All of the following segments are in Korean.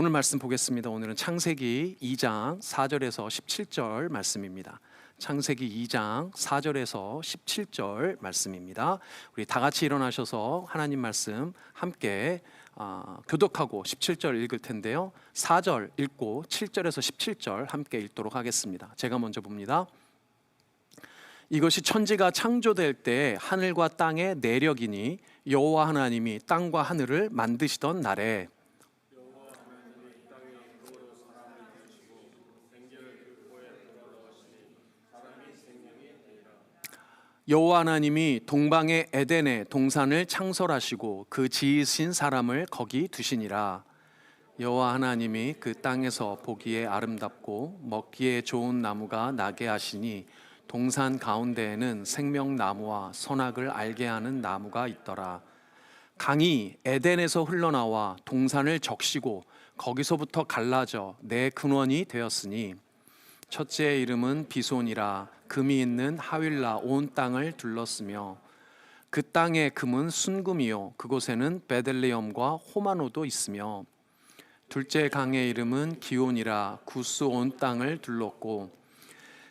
오늘 말씀 보겠습니다. 오늘은 창세기 2장 4절에서 17절 말씀입니다. 창세기 2장 4절에서 17절 말씀입니다. 우리 다 같이 일어나셔서 하나님 말씀 함께 교독하고 17절 읽을 텐데요. 4절 읽고 7절에서 17절 함께 읽도록 하겠습니다. 제가 먼저 봅니다. 이것이 천지가 창조될 때 하늘과 땅의 내력이니 여호와 하나님이 땅과 하늘을 만드시던 날에 여호와 하나님이 동방의 에덴에 동산을 창설하시고 그 지으신 사람을 거기 두시니라. 여호와 하나님이 그 땅에서 보기에 아름답고 먹기에 좋은 나무가 나게 하시니 동산 가운데에는 생명나무와 선악을 알게 하는 나무가 있더라. 강이 에덴에서 흘러나와 동산을 적시고 거기서부터 갈라져 내 근원이 되었으니 첫째의 이름은 비손이라. 금이 있는 하윌라 온 땅을 둘렀으며 그 땅의 금은 순금이요 그곳에는 베들레헴과 호마노도 있으며 둘째 강의 이름은 기온이라. 구스 온 땅을 둘렀고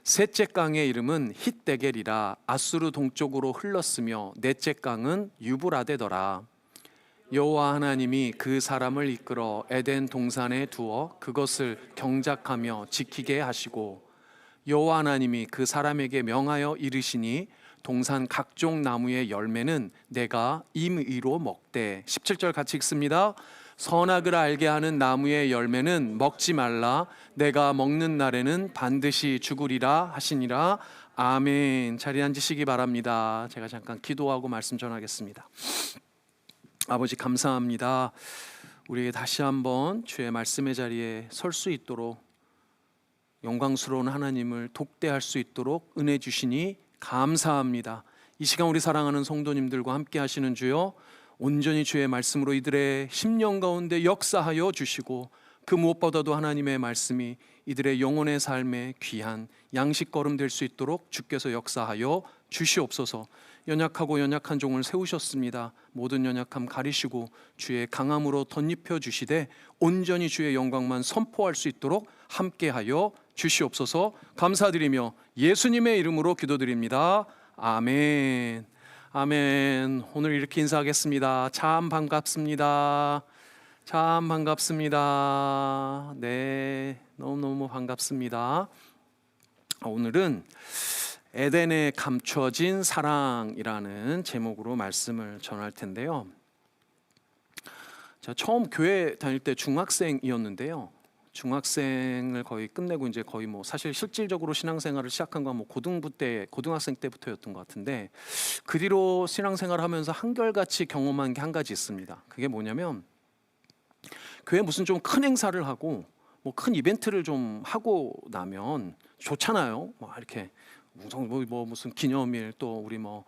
셋째 강의 이름은 힛데겔이라. 아수르 동쪽으로 흘렀으며 넷째 강은 유브라데더라. 여호와 하나님이 그 사람을 이끌어 에덴 동산에 두어 그것을 경작하며 지키게 하시고 여호와 하나님이 그 사람에게 명하여 이르시니 동산 각종 나무의 열매는 내가 임의로 먹되 17절 같이 읽습니다. 선악을 알게 하는 나무의 열매는 먹지 말라. 내가 먹는 날에는 반드시 죽으리라 하시니라. 아멘. 자리에 앉으시기 바랍니다. 제가 잠깐 기도하고 말씀 전하겠습니다. 아버지 감사합니다. 우리에게 다시 한번 주의 말씀의 자리에 설 수 있도록 영광스러운 하나님을 독대할 수 있도록 은혜 주시니 감사합니다. 이 시간 우리 사랑하는 성도님들과 함께 하시는 주여, 온전히 주의 말씀으로 이들의 심령 가운데 역사하여 주시고 그 무엇보다도 하나님의 말씀이 이들의 영혼의 삶에 귀한 양식걸음 될 수 있도록 주께서 역사하여 주시옵소서. 연약하고 연약한 종을 세우셨습니다. 모든 연약함 가리시고 주의 강함으로 덧입혀 주시되 온전히 주의 영광만 선포할 수 있도록 함께하여 주시옵소서. 감사드리며 예수님의 이름으로 기도드립니다. 아멘. 아멘. 오늘 이렇게 인사하겠습니다. 참 반갑습니다. 참 반갑습니다. 네, 너무너무 반갑습니다. 오늘은 에덴에 감춰진 사랑이라는 제목으로 말씀을 전할 텐데요. 제가 처음 교회 다닐 때 중학생이었는데요. 중학생을 거의 끝내고 이제 거의 뭐 사실 실질적으로 신앙생활을 시작한 건 뭐 고등학생 때부터였던 것 같은데 그 뒤로 신앙생활을 하면서 한결같이 경험한 게 한 가지 있습니다. 그게 뭐냐면 교회 무슨 좀 큰 행사를 하고 뭐 큰 이벤트를 좀 하고 나면 좋잖아요. 뭐 이렇게 무슨 기념일 또 우리 뭐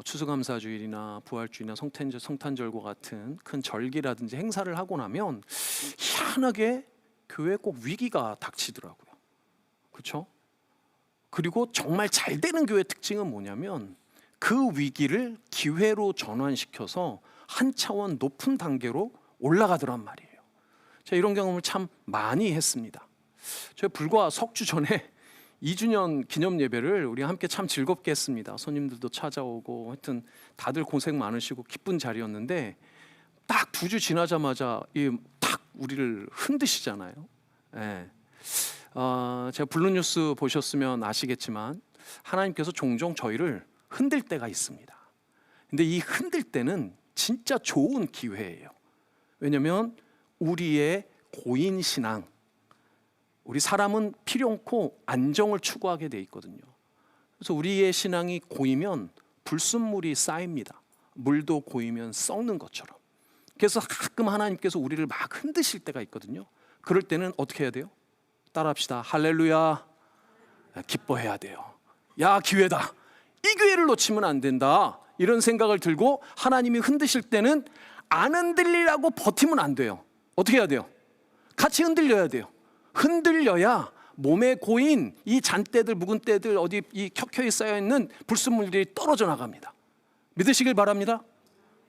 추수감사주일이나 부활주일이나 성탄절과 같은 큰 절기라든지 행사를 하고 나면 희한하게 교회에 꼭 위기가 닥치더라고요. 그렇죠? 그리고 정말 잘 되는 교회 특징은 뭐냐면 그 위기를 기회로 전환시켜서 한 차원 높은 단계로 올라가더란 말이에요. 제가 이런 경험을 참 많이 했습니다. 제가 불과 석 주 전에 2주년 기념 예배를 우리 함께 참 즐겁게 했습니다. 손님들도 찾아오고 하여튼 다들 고생 많으시고 기쁜 자리였는데 딱 2주 지나자마자 딱 우리를 흔드시잖아요. 예. 제가 블루뉴스 보셨으면 아시겠지만 하나님께서 종종 저희를 흔들 때가 있습니다. 근데 이 흔들 때는 진짜 좋은 기회예요. 왜냐하면 우리의 고인 신앙, 우리 사람은 필요없고 안정을 추구하게 돼 있거든요. 그래서 우리의 신앙이 고이면 불순물이 쌓입니다. 물도 고이면 썩는 것처럼. 그래서 가끔 하나님께서 우리를 막 흔드실 때가 있거든요. 그럴 때는 어떻게 해야 돼요? 따라합시다. 할렐루야. 기뻐해야 돼요. 야, 기회다. 이 기회를 놓치면 안 된다. 이런 생각을 들고 하나님이 흔드실 때는 안 흔들리라고 버티면 안 돼요. 어떻게 해야 돼요? 같이 흔들려야 돼요. 흔들려야 몸에 고인 이 잔대들 묵은 때들 어디 이 켜켜이 쌓여있는 불순물들이 떨어져 나갑니다. 믿으시길 바랍니다.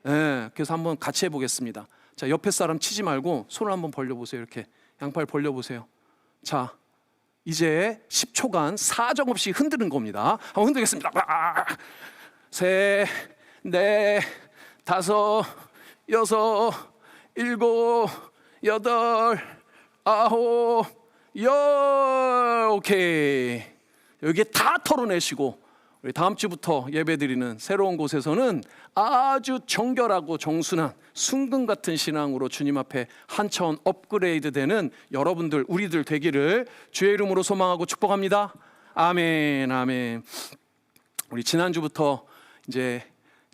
네, 그래서 한번 같이 해보겠습니다. 자, 옆에 사람 치지 말고 손을 한번 벌려보세요. 이렇게 양팔 벌려보세요. 자, 이제 10초간 사정없이 흔드는 겁니다. 한번 흔들겠습니다. 셋, 넷, 다섯, 여섯, 일곱, 여덟, 아홉, 열. 오케이. 여기 다 털어내시고 우리 다음 주부터 예배드리는 새로운 곳에서는 아주 정결하고 정순한 순금 같은 신앙으로 주님 앞에 한 차원 업그레이드 되는 여러분들, 우리들 되기를 주의 이름으로 소망하고 축복합니다. 아멘, 아멘. 우리 지난주부터 이제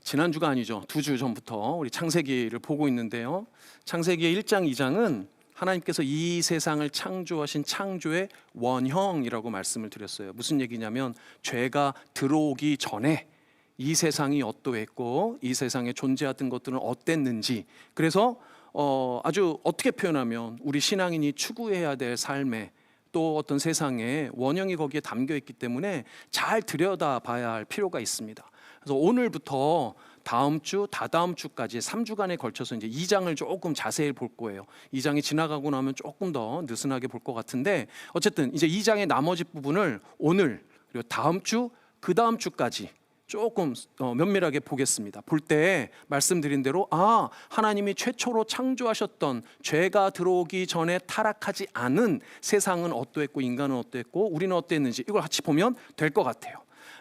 지난주가 아니죠. 2주 전부터 우리 창세기를 보고 있는데요. 창세기의 1장, 2장은 하나님께서 이 세상을 창조하신 창조의 원형이라고 말씀을 드렸어요. 무슨 얘기냐면 죄가 들어오기 전에 이 세상이 어떠했고 이 세상에 존재하던 것들은 어땠는지, 그래서 아주 어떻게 표현하면 우리 신앙인이 추구해야 될 삶에 또 어떤 세상의 원형이 거기에 담겨 있기 때문에 잘 들여다봐야 할 필요가 있습니다. 그래서 오늘부터 다음 주, 다다음 주까지 3주간에 걸쳐서 이제 2장을 조금 자세히 볼 거예요. 2장이 지나가고 나면 조금 더 느슨하게 볼 것 같은데, 어쨌든 이제 2장의 나머지 부분을 오늘 그리고 다음 주, 그 다음 주까지 조금 면밀하게 보겠습니다. 볼 때 말씀드린 대로 하나님이 최초로 창조하셨던 죄가 들어오기 전에 타락하지 않은 세상은 어떠했고 인간은 어떠했고 우리는 어땠는지 이걸 같이 보면 될 것 같아요.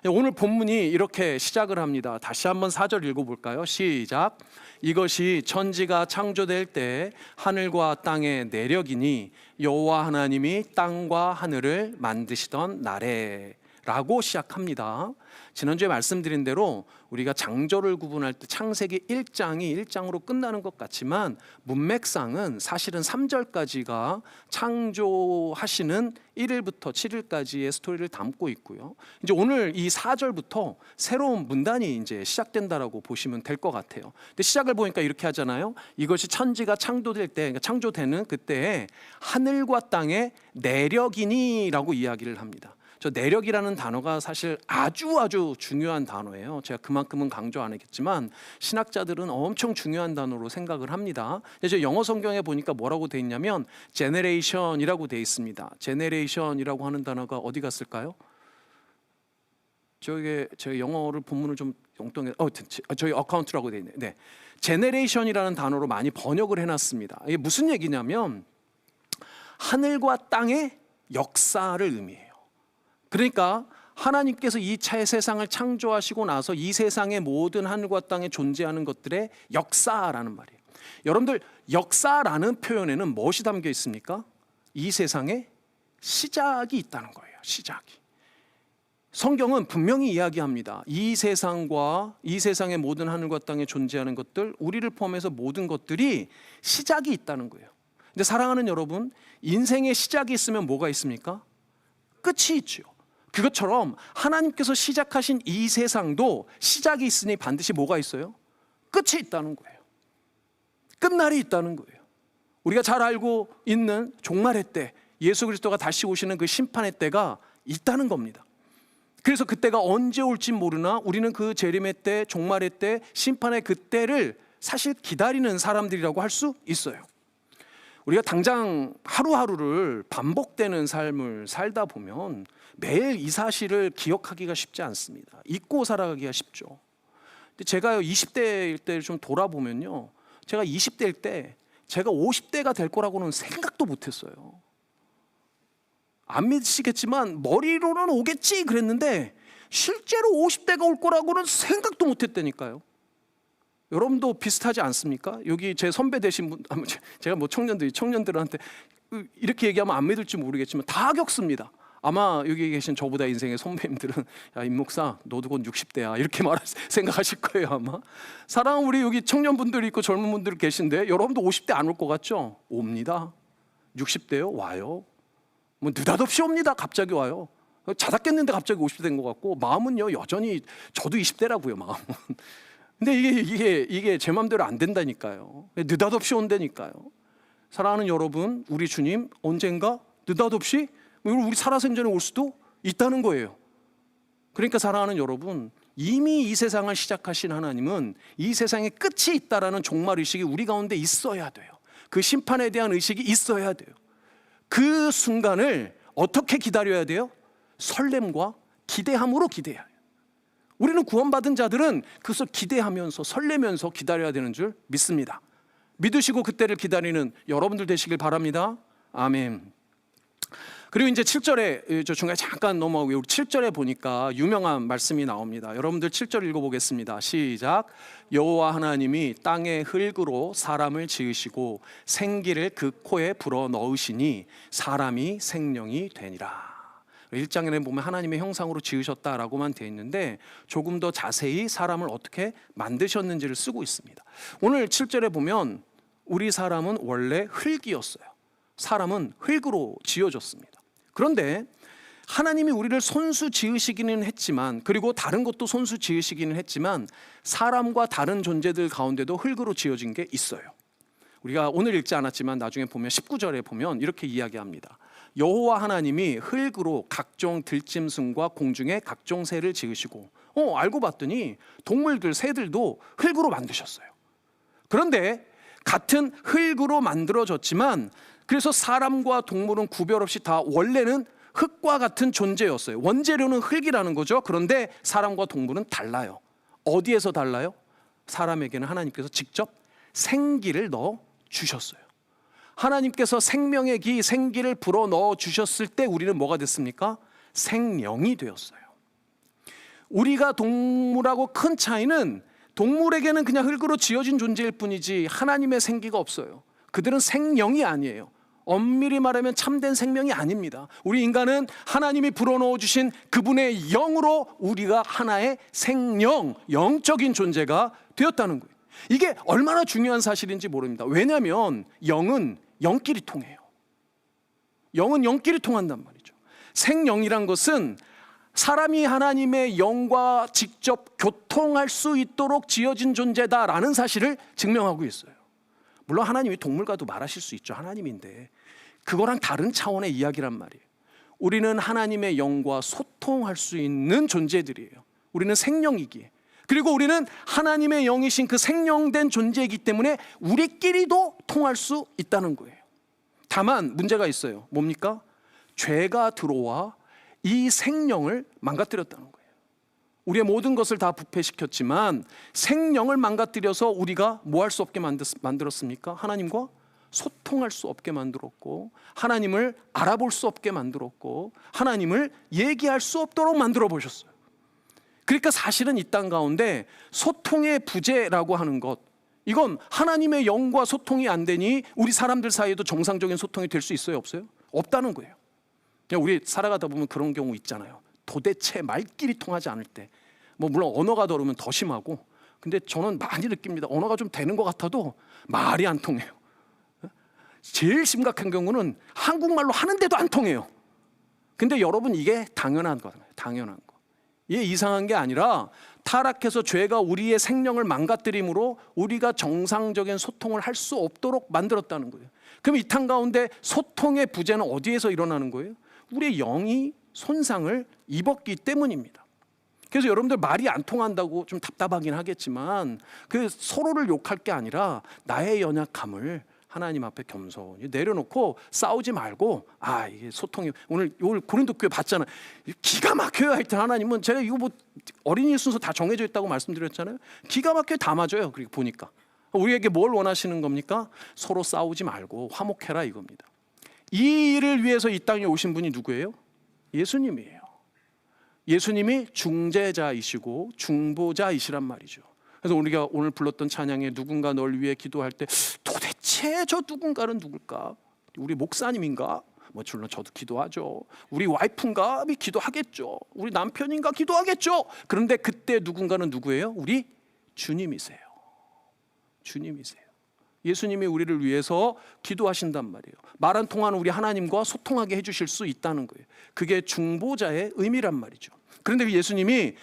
오늘 본문이 이렇게 시작을 합니다. 다시 한번 4절 읽어볼까요? 시작. 이것이 천지가 창조될 때 하늘과 땅의 내력이니 여호와 하나님이 땅과 하늘을 만드시던 날에 라고 시작합니다. 지난주에 말씀드린 대로 우리가 장조를 구분할 때 창세기 1장이 1장으로 끝나는 것 같지만 문맥상은 사실은 3절까지가 창조하시는 1일부터 7일까지의 스토리를 담고 있고요. 이제 오늘 이 4절부터 새로운 문단이 이제 시작된다라고 보시면 될 것 같아요. 근데 시작을 보니까 이렇게 하잖아요. 이것이 천지가 창조될 때, 그러니까 창조되는 그때에 하늘과 땅의 내력이니라고 이야기를 합니다. 저 내력이라는 단어가 사실 아주 중요한 단어예요. 제가 그만큼은 강조 안 하겠지만 신학자들은 엄청 중요한 단어로 생각을 합니다. 저 영어 성경에 보니까 뭐라고 돼 있냐면 generation이라고 돼 있습니다. generation이라고 하는 단어가 어디 갔을까요? 저희 영어를 본문을 좀 엉뚱해. 저희 어카운트라고 돼 있네요. 네, generation이라는 단어로 많이 번역을 해놨습니다. 이게 무슨 얘기냐면 하늘과 땅의 역사를 의미해요. 그러니까 하나님께서 이 차의 세상을 창조하시고 나서 이 세상의 모든 하늘과 땅에 존재하는 것들의 역사라는 말이에요. 여러분들, 역사라는 표현에는 무엇이 담겨 있습니까? 이 세상에 시작이 있다는 거예요. 시작이. 성경은 분명히 이야기합니다. 이 세상과 이 세상의 모든 하늘과 땅에 존재하는 것들, 우리를 포함해서 모든 것들이 시작이 있다는 거예요. 근데 사랑하는 여러분, 인생에 시작이 있으면 뭐가 있습니까? 끝이 있죠. 그것처럼 하나님께서 시작하신 이 세상도 시작이 있으니 반드시 뭐가 있어요? 끝이 있다는 거예요. 끝날이 있다는 거예요. 우리가 잘 알고 있는 종말의 때, 예수 그리스도가 다시 오시는 그 심판의 때가 있다는 겁니다. 그래서 그때가 언제 올지 모르나 우리는 그 재림의 때, 종말의 때, 심판의 그 때를 사실 기다리는 사람들이라고 할 수 있어요. 우리가 당장 하루하루를 반복되는 삶을 살다 보면 매일 이 사실을 기억하기가 쉽지 않습니다. 잊고 살아가기가 쉽죠. 근데 제가 20대일 때 좀 돌아보면요, 제가 20대일 때 제가 50대가 될 거라고는 생각도 못했어요. 안 믿으시겠지만 머리로는 오겠지 그랬는데 실제로 50대가 올 거라고는 생각도 못했다니까요. 여러분도 비슷하지 않습니까? 여기 제 선배 되신 분, 제가 뭐 청년들한테 이렇게 얘기하면 안 믿을지 모르겠지만 다 겪습니다. 아마 여기 계신 저보다 인생의 선배님들은 야, 임 목사 너도 곧 60대야 이렇게 생각하실 거예요. 아마 사랑하는 우리 여기 청년분들이 있고 젊은 분들 계신데 여러분도 50대 안 올 것 같죠? 옵니다. 60대요? 와요. 뭐 느닷없이 옵니다. 갑자기 와요. 자다 깼는데 갑자기 50대 된 것 같고 마음은요 여전히 저도 20대라고요. 마음은. 근데 이게 제 마음대로 안 된다니까요. 느닷없이 온다니까요. 사랑하는 여러분, 우리 주님 언젠가 느닷없이 우리 살아생전에 올 수도 있다는 거예요. 그러니까 사랑하는 여러분, 이미 이 세상을 시작하신 하나님은 이 세상에 끝이 있다라는 종말의식이 우리 가운데 있어야 돼요. 그 심판에 대한 의식이 있어야 돼요. 그 순간을 어떻게 기다려야 돼요? 설렘과 기대함으로 기대해야 해요. 우리는 구원받은 자들은 그것을 기대하면서 설레면서 기다려야 되는 줄 믿습니다. 믿으시고 그때를 기다리는 여러분들 되시길 바랍니다. 아멘. 그리고 이제 7절에 저 중간에 잠깐 넘어가고 우리 7절에 보니까 유명한 말씀이 나옵니다. 여러분들 7절 읽어보겠습니다. 시작. 여호와 하나님이 땅의 흙으로 사람을 지으시고 생기를 그 코에 불어 넣으시니 사람이 생명이 되니라. 1장에 보면 하나님의 형상으로 지으셨다라고만 되어 있는데 조금 더 자세히 사람을 어떻게 만드셨는지를 쓰고 있습니다. 오늘 7절에 보면 우리 사람은 원래 흙이었어요. 사람은 흙으로 지어졌습니다. 그런데 하나님이 우리를 손수 지으시기는 했지만, 그리고 다른 것도 손수 지으시기는 했지만 사람과 다른 존재들 가운데도 흙으로 지어진 게 있어요. 우리가 오늘 읽지 않았지만 나중에 보면 19절에 보면 이렇게 이야기합니다. 여호와 하나님이 흙으로 각종 들짐승과 공중의 각종 새를 지으시고, 알고 봤더니 동물들, 새들도 흙으로 만드셨어요. 그런데 같은 흙으로 만들어졌지만 그래서 사람과 동물은 구별 없이 다 원래는 흙과 같은 존재였어요. 원재료는 흙이라는 거죠. 그런데 사람과 동물은 달라요. 어디에서 달라요? 사람에게는 하나님께서 직접 생기를 넣어 주셨어요. 하나님께서 생명의 기, 생기를 불어 넣어 주셨을 때 우리는 뭐가 됐습니까? 생명이 되었어요. 우리가 동물하고 큰 차이는 동물에게는 그냥 흙으로 지어진 존재일 뿐이지 하나님의 생기가 없어요. 그들은 생명이 아니에요. 엄밀히 말하면 참된 생명이 아닙니다. 우리 인간은 하나님이 불어넣어 주신 그분의 영으로 우리가 하나의 생명, 영적인 존재가 되었다는 거예요. 이게 얼마나 중요한 사실인지 모릅니다. 왜냐하면 영은 영끼리 통해요. 영은 영끼리 통한단 말이죠. 생영이란 것은 사람이 하나님의 영과 직접 교통할 수 있도록 지어진 존재다라는 사실을 증명하고 있어요. 물론 하나님이 동물과도 말하실 수 있죠. 하나님인데 그거랑 다른 차원의 이야기란 말이에요. 우리는 하나님의 영과 소통할 수 있는 존재들이에요. 우리는 생명이기에, 그리고 우리는 하나님의 영이신 그 생명된 존재이기 때문에 우리끼리도 통할 수 있다는 거예요. 다만 문제가 있어요. 뭡니까? 죄가 들어와 이 생명을 망가뜨렸다는 거예요. 우리의 모든 것을 다 부패시켰지만 생명을 망가뜨려서 우리가 뭐 할 수 없게 만들었습니까? 하나님과 소통할 수 없게 만들었고, 하나님을 알아볼 수 없게 만들었고, 하나님을 얘기할 수 없도록 만들어 보셨어요. 그러니까 사실은 이 땅 가운데 소통의 부재라고 하는 것, 이건 하나님의 영과 소통이 안 되니 우리 사람들 사이에도 정상적인 소통이 될 수 있어요? 없어요? 없다는 거예요. 우리 살아가다 보면 그런 경우 있잖아요. 도대체 말끼리 통하지 않을 때, 물론 언어가 다르면 더 심하고, 근데 저는 많이 느낍니다. 언어가 좀 되는 것 같아도 말이 안 통해요. 제일 심각한 경우는 한국말로 하는데도 안 통해요. 근데 여러분, 이게 당연한 거예요. 당연한 거. 이게 이상한 게 아니라 타락해서 죄가 우리의 생명을 망가뜨림으로 우리가 정상적인 소통을 할 수 없도록 만들었다는 거예요. 그럼 이 땅 가운데 소통의 부재는 어디에서 일어나는 거예요? 우리의 영이 손상을 입었기 때문입니다. 그래서 여러분들 말이 안 통한다고 좀 답답하긴 하겠지만 그 서로를 욕할 게 아니라 나의 연약함을 하나님 앞에 겸손히 내려놓고 싸우지 말고, 이게 소통이, 오늘 고린도 교회 봤잖아요. 기가 막혀요. 하여튼 하나님은, 제가 이거 어린이 순서 다 정해져 있다고 말씀드렸잖아요. 기가 막혀 다 맞아요. 그리고 보니까 우리에게 뭘 원하시는 겁니까? 서로 싸우지 말고 화목해라 이겁니다. 이 일을 위해서 이 땅에 오신 분이 누구예요? 예수님이에요. 예수님이 중재자이시고 중보자이시란 말이죠. 그래서 우리가 오늘 불렀던 찬양에 누군가 널 위해 기도할 때 도대체 저 누군가는 누굴까? 우리 목사님인가? 물론 저도 기도하죠. 우리 와이프인가? 기도하겠죠. 우리 남편인가? 기도하겠죠. 그런데 그때 누군가는 누구예요? 우리 주님이세요. 주님이세요. 예수님이 우리를 위해서 기도하신단 말이에요. 말 안 통하는 우리 하나님과 소통하게 해주실 수 있다는 거예요. 그게 중보자의 의미란 말이죠. 그런데 예수님이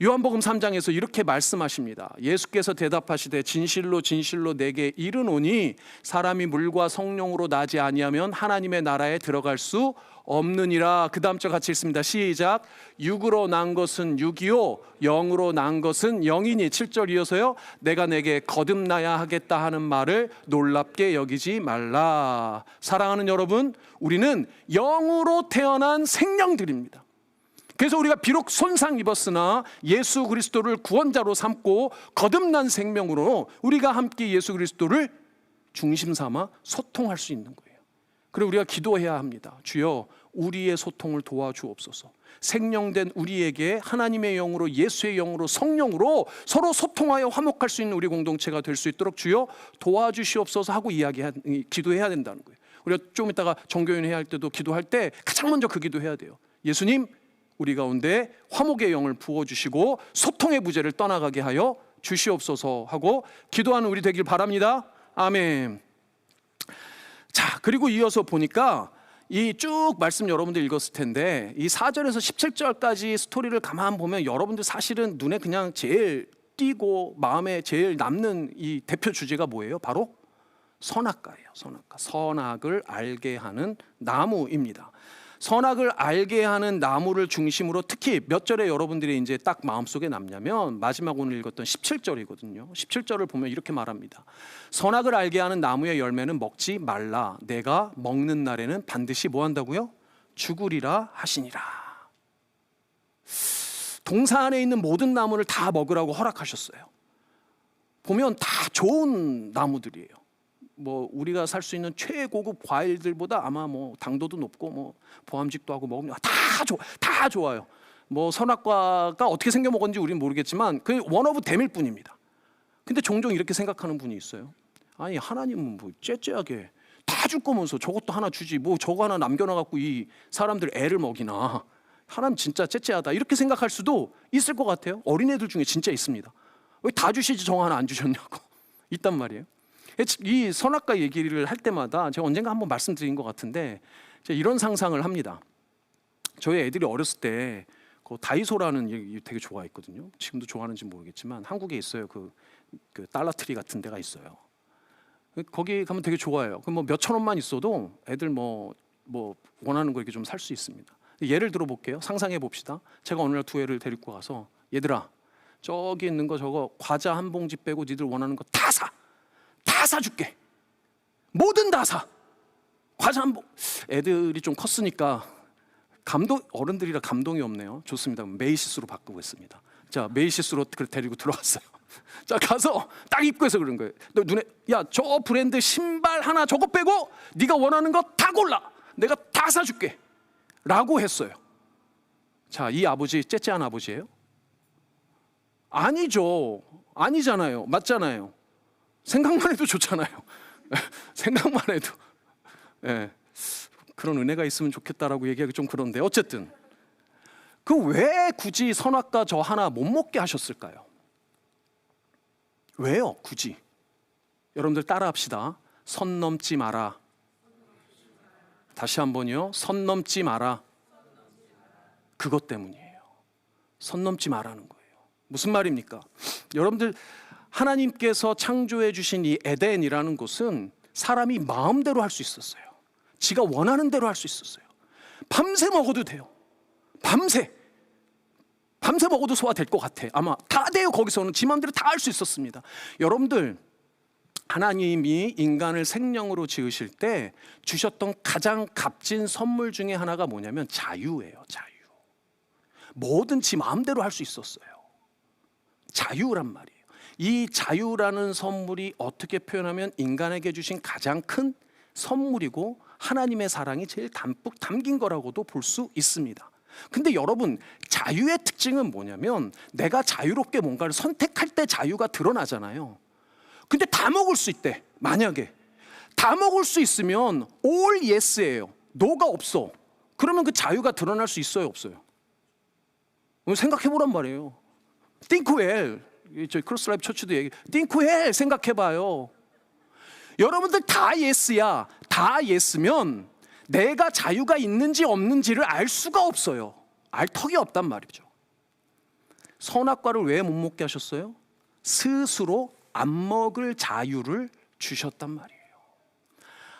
요한복음 3장에서 이렇게 말씀하십니다. 예수께서 대답하시되 진실로 진실로 내게 이르노니 사람이 물과 성령으로 나지 아니하면 하나님의 나라에 들어갈 수 없느니라. 그 다음 절 같이 읽습니다. 시작. 육으로 난 것은 육이요 영으로 난 것은 영이니. 7절 이어서요. 내가 내게 거듭나야 하겠다 하는 말을 놀랍게 여기지 말라. 사랑하는 여러분, 우리는 영으로 태어난 생명들입니다. 그래서 우리가 비록 손상 입었으나 예수 그리스도를 구원자로 삼고 거듭난 생명으로 우리가 함께 예수 그리스도를 중심 삼아 소통할 수 있는 거예요. 그리고 우리가 기도해야 합니다. 주여 우리의 소통을 도와주옵소서. 생명된 우리에게 하나님의 영으로, 예수의 영으로, 성령으로 서로 소통하여 화목할 수 있는 우리 공동체가 될 수 있도록 주여 도와주시옵소서 하고 기도해야 된다는 거예요. 우리가 좀 이따가 정교연 해야 할 때도 기도할 때 가장 먼저 그 기도해야 돼요. 예수님, 우리 가운데 화목의 영을 부어주시고 소통의 부재를 떠나가게 하여 주시옵소서 하고 기도하는 우리 되길 바랍니다. 아멘. 자, 그리고 이어서 보니까 이 쭉 말씀 여러분들 읽었을 텐데 이 4절에서 17절까지 스토리를 가만 보면 여러분들 사실은 눈에 그냥 제일 띄고 마음에 제일 남는 이 대표 주제가 뭐예요? 바로 선악과예요. 선악과. 선악을 알게 하는 나무입니다. 선악을 알게 하는 나무를 중심으로 특히 몇 절에 여러분들이 이제 딱 마음속에 남냐면 마지막 오늘 읽었던 17절이거든요. 17절을 보면 이렇게 말합니다. 선악을 알게 하는 나무의 열매는 먹지 말라. 내가 먹는 날에는 반드시 뭐 한다고요? 죽으리라 하시니라. 동산 안에 있는 모든 나무를 다 먹으라고 허락하셨어요. 보면 다 좋은 나무들이에요. 뭐 우리가 살 수 있는 최고급 과일들보다 아마 뭐 당도도 높고 뭐 보암직도 하고 먹으면 다 좋아요. 뭐 선악과가 어떻게 생겨 먹었는지 우리는 모르겠지만 그 원 오브 댐일 뿐입니다. 근데 종종 이렇게 생각하는 분이 있어요. 아니 하나님은 뭐 째째하게 다 줄 거면서 저것도 하나 주지 뭐 저거 하나 남겨놔갖고 이 사람들 애를 먹이나. 하나님 진짜 째째하다 이렇게 생각할 수도 있을 것 같아요. 어린애들 중에 진짜 있습니다. 왜 다 주시지 저 하나 안 주셨냐고 있단 말이에요. 이 선악과 얘기를 할 때마다 제가 언젠가 한번 말씀드린 것 같은데 제가 이런 상상을 합니다. 저희 애들이 어렸을 때 그 다이소라는 얘기 되게 좋아했거든요. 지금도 좋아하는지 모르겠지만 한국에 있어요. 그 달러트리 같은 데가 있어요. 거기 가면 되게 좋아요. 그럼 뭐 몇천 원만 있어도 애들 뭐 원하는 거 이렇게 좀 살 수 있습니다. 예를 들어 볼게요. 상상해 봅시다. 제가 어느 날 두 애를 데리고 가서 얘들아 저기 있는 거 저거 과자 한 봉지 빼고 니들 원하는 거 다 사. 다 사줄게. 뭐든 다 사. 과자 한 봉. 애들이 좀 컸으니까 어른들이라 감동이 없네요. 좋습니다. 메이시스로 바꾸겠습니다. 자, 메이시스로 데리고 들어왔어요. 자, 가서 딱 입구에서 그런 거예요. 너 눈에 야, 저 브랜드 신발 하나 저거 빼고 네가 원하는 거 다 골라. 내가 다 사줄게. 라고 했어요. 자, 이 아버지 째째한 아버지예요? 아니죠. 아니잖아요. 맞잖아요. 생각만 해도 좋잖아요. 생각만 해도 그런 은혜가 있으면 좋겠다라고 얘기하기 좀 그런데 어쨌든 그 왜 굳이 선악과 저 하나 못 먹게 하셨을까요? 왜요? 굳이 여러분들 따라합시다. 선 넘지 마라. 다시 한번요. 선 넘지 마라. 그것 때문이에요. 선 넘지 마라는 거예요. 무슨 말입니까? 여러분들 하나님께서 창조해 주신 이 에덴이라는 곳은 사람이 마음대로 할 수 있었어요. 지가 원하는 대로 할 수 있었어요. 밤새 먹어도 돼요. 밤새 먹어도 소화될 것 같아. 아마 다 돼요. 거기서는 지 마음대로 다 할 수 있었습니다. 여러분들 하나님이 인간을 생명으로 지으실 때 주셨던 가장 값진 선물 중에 하나가 뭐냐면 자유예요. 자유. 뭐든 지 마음대로 할 수 있었어요. 자유란 말이에요. 이 자유라는 선물이 어떻게 표현하면 인간에게 주신 가장 큰 선물이고 하나님의 사랑이 제일 담뿍 담긴 거라고도 볼 수 있습니다. 근데 여러분 자유의 특징은 뭐냐면 내가 자유롭게 뭔가를 선택할 때 자유가 드러나잖아요. 근데 다 먹을 수 있대. 만약에 다 먹을 수 있으면 all yes예요. no가 없어. 그러면 그 자유가 드러날 수 있어요, 없어요? 생각해 보란 말이에요. think well. 저희 크로스라이프 처치도 얘기. think well 생각해 봐요. 여러분들 다 yes야. 다 yes면 내가 자유가 있는지 없는지를 알 수가 없어요. 알 턱이 없단 말이죠. 선악과를 왜 못 먹게 하셨어요? 스스로 안 먹을 자유를 주셨단 말이에요.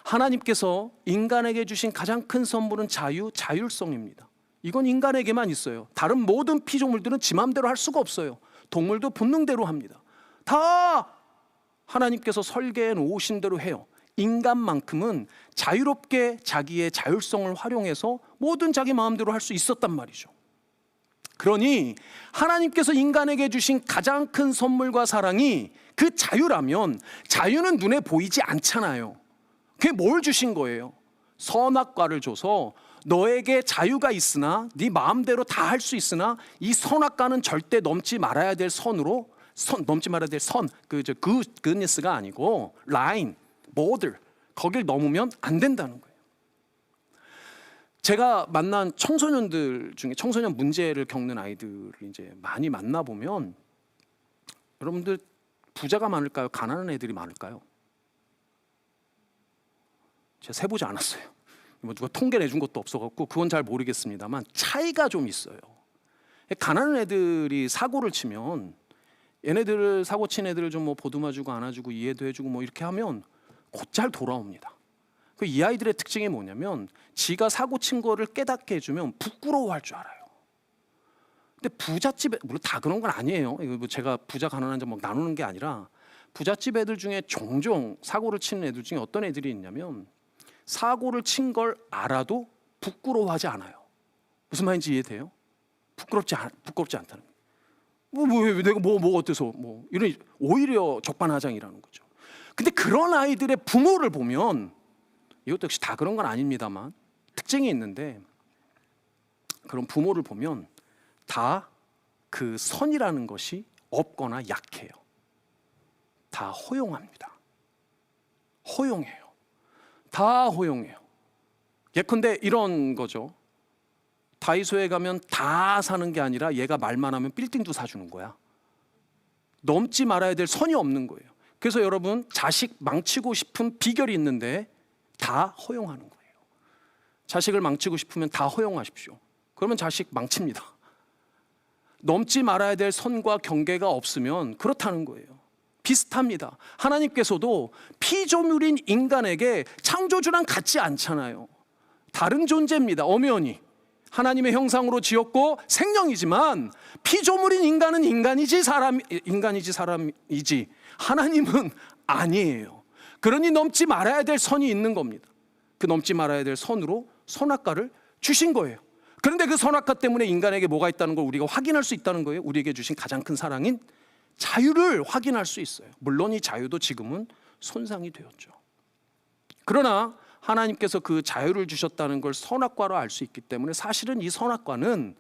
하나님께서 인간에게 주신 가장 큰 선물은 자율성입니다. 이건 인간에게만 있어요. 다른 모든 피조물들은 지 마음대로 할 수가 없어요. 동물도 본능대로 합니다. 다 하나님께서 설계해 놓으신 대로 해요. 인간만큼은 자유롭게 자기의 자율성을 활용해서 뭐든 자기 마음대로 할 수 있었단 말이죠. 그러니 하나님께서 인간에게 주신 가장 큰 선물과 사랑이 그 자유라면, 자유는 눈에 보이지 않잖아요. 그게 뭘 주신 거예요? 선악과를 줘서 너에게 자유가 있으나, 네 마음대로 다 할 수 있으나 이 선악과는 절대 넘지 말아야 될 선으로, 넘지 말아야 될 선, 굿니스가 아니고 라인, border, 거길 넘으면 안 된다는 거예요. 제가 만난 청소년들 중에 청소년 문제를 겪는 아이들을 이제 많이 만나보면, 여러분들 부자가 많을까요? 가난한 애들이 많을까요? 제가 세보지 않았어요. 뭐 누가 통계 내준 것도 없어갖고 그건 잘 모르겠습니다만 차이가 좀 있어요. 가난한 애들이 사고를 치면, 얘네들을 사고 친 애들을 좀 뭐 보듬어주고 안아주고 이해도 해주고 뭐 이렇게 하면 곧잘 돌아옵니다. 이 아이들의 특징이 뭐냐면, 지가 사고 친 거를 깨닫게 해주면 부끄러워할 줄 알아요. 근데 부잣집에, 물론 다 그런 건 아니에요. 이거 뭐 제가 부자 가난한 점 막 나누는 게 아니라, 부잣집 애들 중에 종종 사고를 치는 애들 중에 어떤 애들이 있냐면, 사고를 친 걸 알아도 부끄러워하지 않아요. 무슨 말인지 이해돼요? 부끄럽지 않다는 거예요. 왜 내가 뭐 어때서 뭐 이런, 오히려 적반하장이라는 거죠. 근데 그런 아이들의 부모를 보면, 이것도 역시 다 그런 건 아닙니다만 특징이 있는데, 그런 부모를 보면 다 그 선이라는 것이 없거나 약해요. 다 허용합니다. 허용해요. 다 허용해요. 예컨대 이런 거죠. 다이소에 가면 다 사는 게 아니라 얘가 말만 하면 빌딩도 사주는 거야. 넘지 말아야 될 선이 없는 거예요. 그래서 여러분, 자식 망치고 싶은 비결이 있는데 다 허용하는 거예요. 자식을 망치고 싶으면 다 허용하십시오. 그러면 자식 망칩니다. 넘지 말아야 될 선과 경계가 없으면 그렇다는 거예요. 비슷합니다. 하나님께서도 피조물인 인간에게 창조주랑 같지 않잖아요. 다른 존재입니다. 엄연히 하나님의 형상으로 지었고 생명이지만, 피조물인 인간은 인간이지 사람이지 하나님은 아니에요. 그러니 넘지 말아야 될 선이 있는 겁니다. 그 넘지 말아야 될 선으로 선악과를 주신 거예요. 그런데 그 선악과 때문에 인간에게 뭐가 있다는 걸 우리가 확인할 수 있다는 거예요. 우리에게 주신 가장 큰 사랑인 자유를 확인할 수 있어요. 물론 이 자유도 지금은 손상이 되었죠. 그러나 하나님께서 그 자유를 주셨다는 걸 선악과로 알 수 있기 때문에, 사실은 이 선악과는